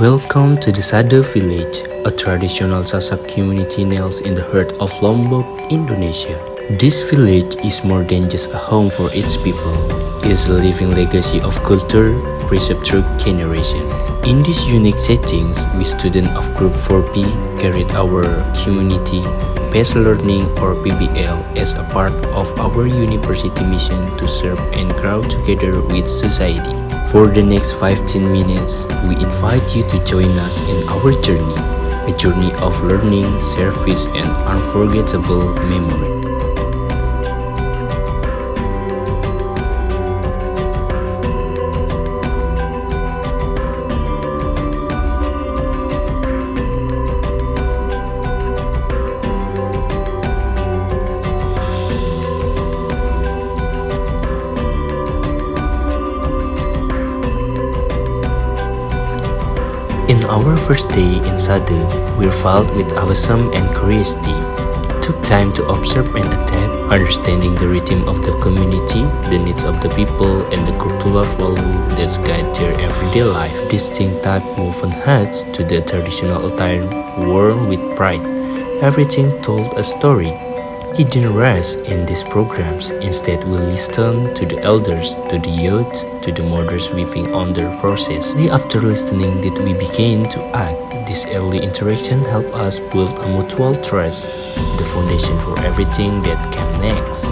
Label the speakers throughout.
Speaker 1: Welcome to the Sade village, a traditional Sasak community nails in the heart of Lombok, Indonesia. This village is more than just a home for its people. It is a living legacy of culture, preserved through generation. In these unique settings, we students of Group 4P carried our community-based learning or PBL as a part of our university mission to serve and grow together with society. For the next 15 minutes, we invite you to join us in our journey, a journey of learning, service, and unforgettable memory. In our first day in Sade, we're filled with awesomeness and curiosity. Took time to observe and adapt, understanding the rhythm of the community, the needs of the people, and the cultural value that guide their everyday life. Distinct type woven hats to the traditional attire worn with pride. Everything told a story. We didn't rest in these programs. Instead, we listened to the elders, to the youth, to the mothers weaving on their process. Only after listening did we begin to act. This early interaction helped us build a mutual trust, the foundation for everything that came next.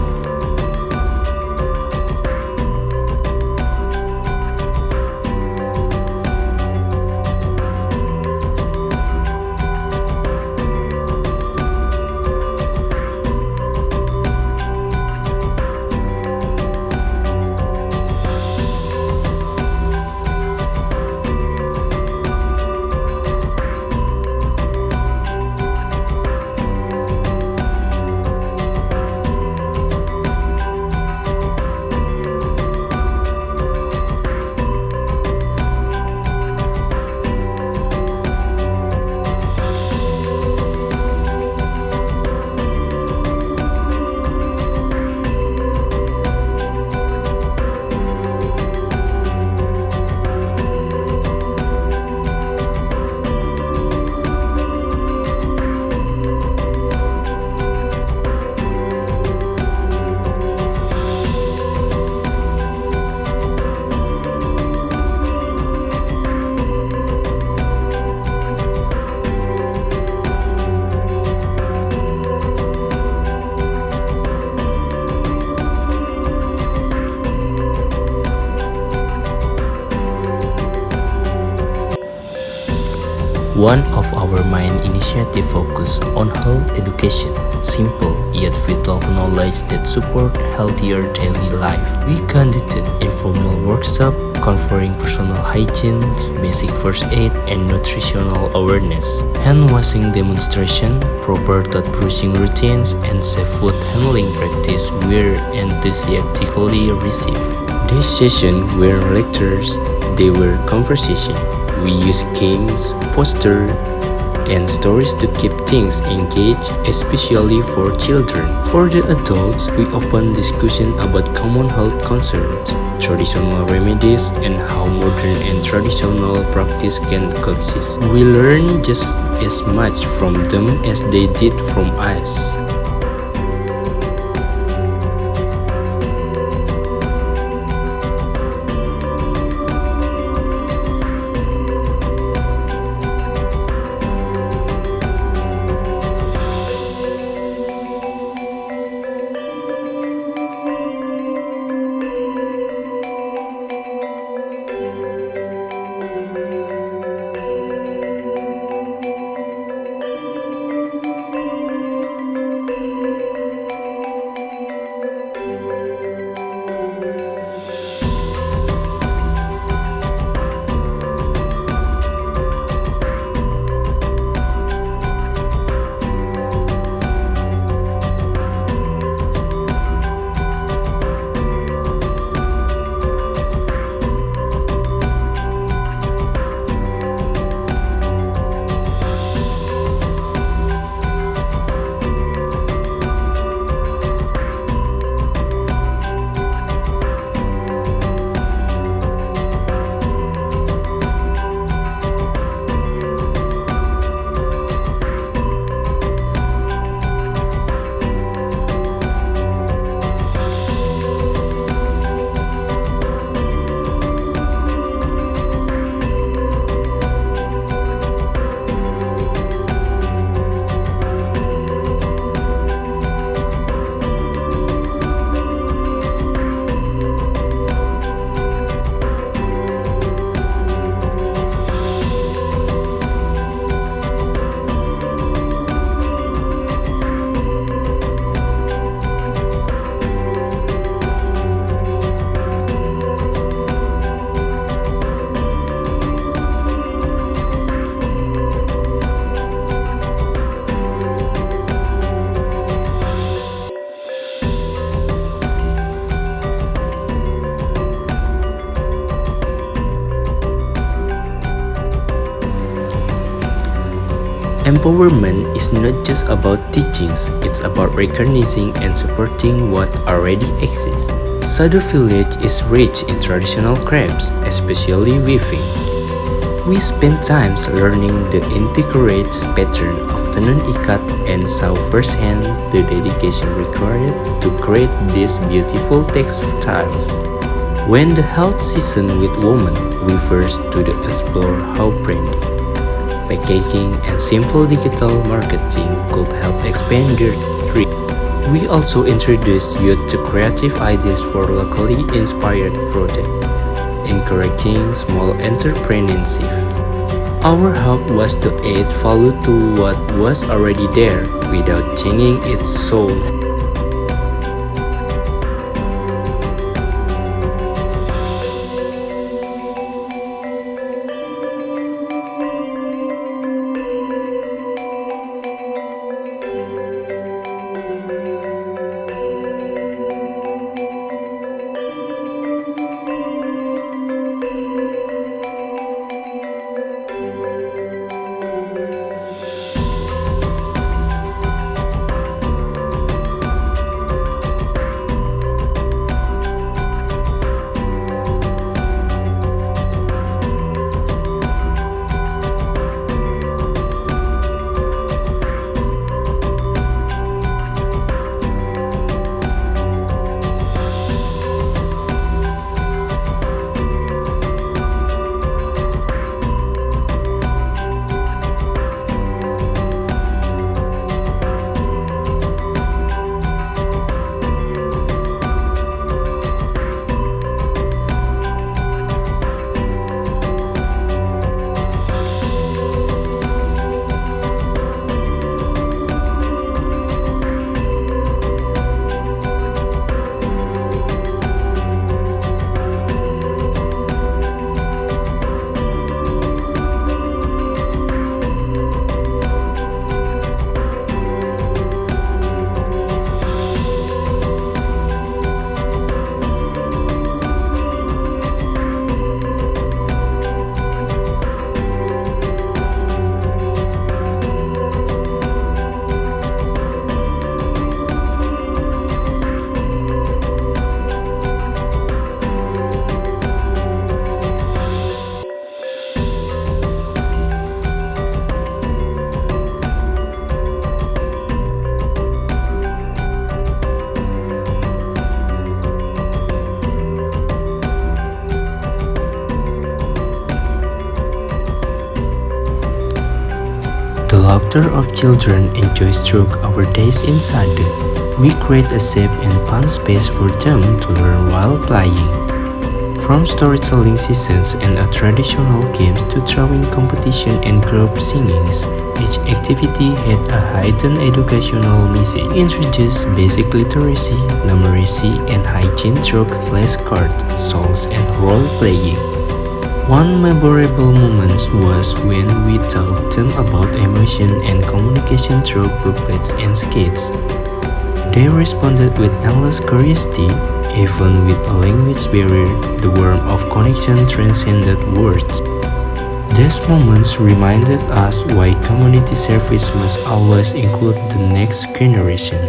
Speaker 1: One of our main initiatives focused on health education, simple yet vital knowledge that support healthier daily life. We conducted informal workshops covering personal hygiene, basic first aid, and nutritional awareness. Hand washing demonstration, proper toothbrushing routines, and safe food handling practice were enthusiastically received. These sessions weren't lectures, they were conversation. We use games, posters, and stories to keep things engaged, especially for children. For the adults, we open discussion about common health concerns, traditional remedies, and how modern and traditional practice can coexist. We learn just as much from them as they did from us. Empowerment is not just about teachings, it's about recognizing and supporting what already exists. Sado village is rich in traditional crafts, especially weaving. We spent times learning the intricate pattern of tenun ikat and saw firsthand the dedication required to create these beautiful textiles. When the health season with women, we first to explore how branding, packaging, and simple digital marketing could help expand their reach. We also introduced youth to creative ideas for locally inspired products, encouraging small entrepreneurship. Our hope was to add value to what was already there without changing its soul. The laughter of children enjoys through our days in Sade. We create a safe and fun space for them to learn while playing. From storytelling sessions and traditional games to drawing competition and group singings, each activity had a hidden educational message. Introduced basic literacy, numeracy, and hygiene through flashcards, songs, and role-playing. One memorable moment was when we taught them about emotion and communication through puppets and skits. They responded with endless curiosity, even with a language barrier. The warmth of connection transcended words. These moments reminded us why community service must always include the next generation.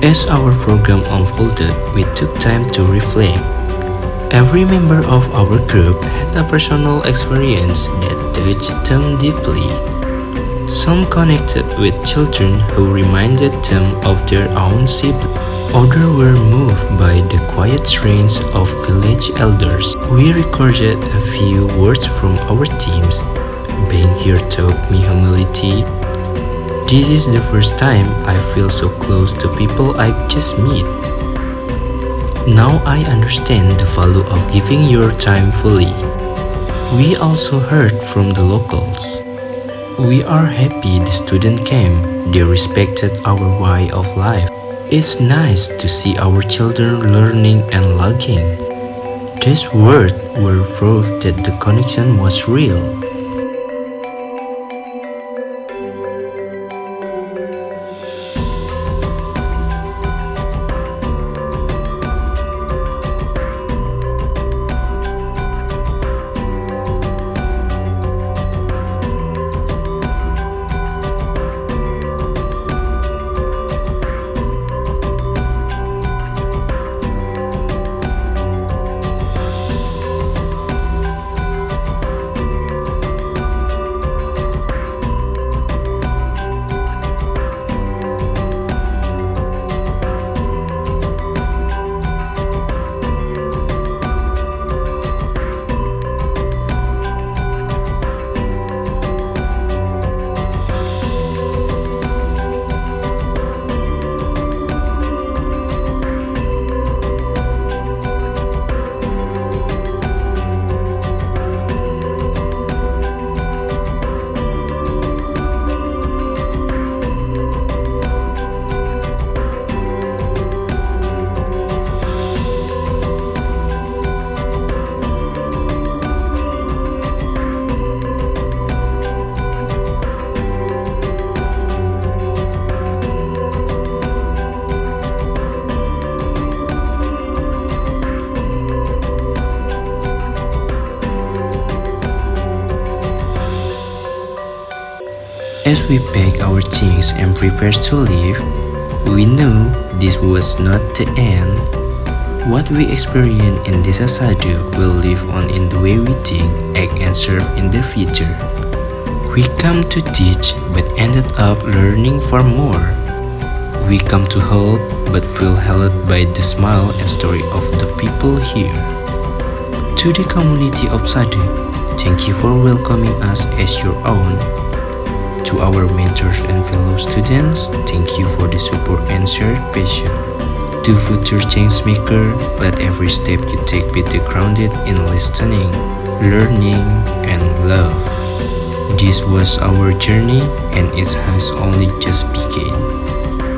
Speaker 1: As our program unfolded, we took time to reflect. Every member of our group had a personal experience that touched them deeply. Some connected with children who reminded them of their own siblings. Others were moved by the quiet strains of village elders. We recorded a few words from our teams. Being here taught me humility. This is the first time I feel so close to people I've just met. Now I understand the value of giving your time fully. We also heard from the locals. We are happy the student came. They respected our way of life. It's nice to see our children learning and learning. These words were proof that the connection was real. As we pack our things and prepare to leave, we knew this was not the end. What we experienced in Desa Sade will live on in the way we think, act and serve in the future. We come to teach but ended up learning far more. We come to help but feel held by the smile and story of the people here. To the community of Sade, thank you for welcoming us as your own. To our mentors and fellow students, thank you for the support and shared passion. To future change maker, let every step you take be grounded in listening, learning, and love. This was our journey and it has only just begun.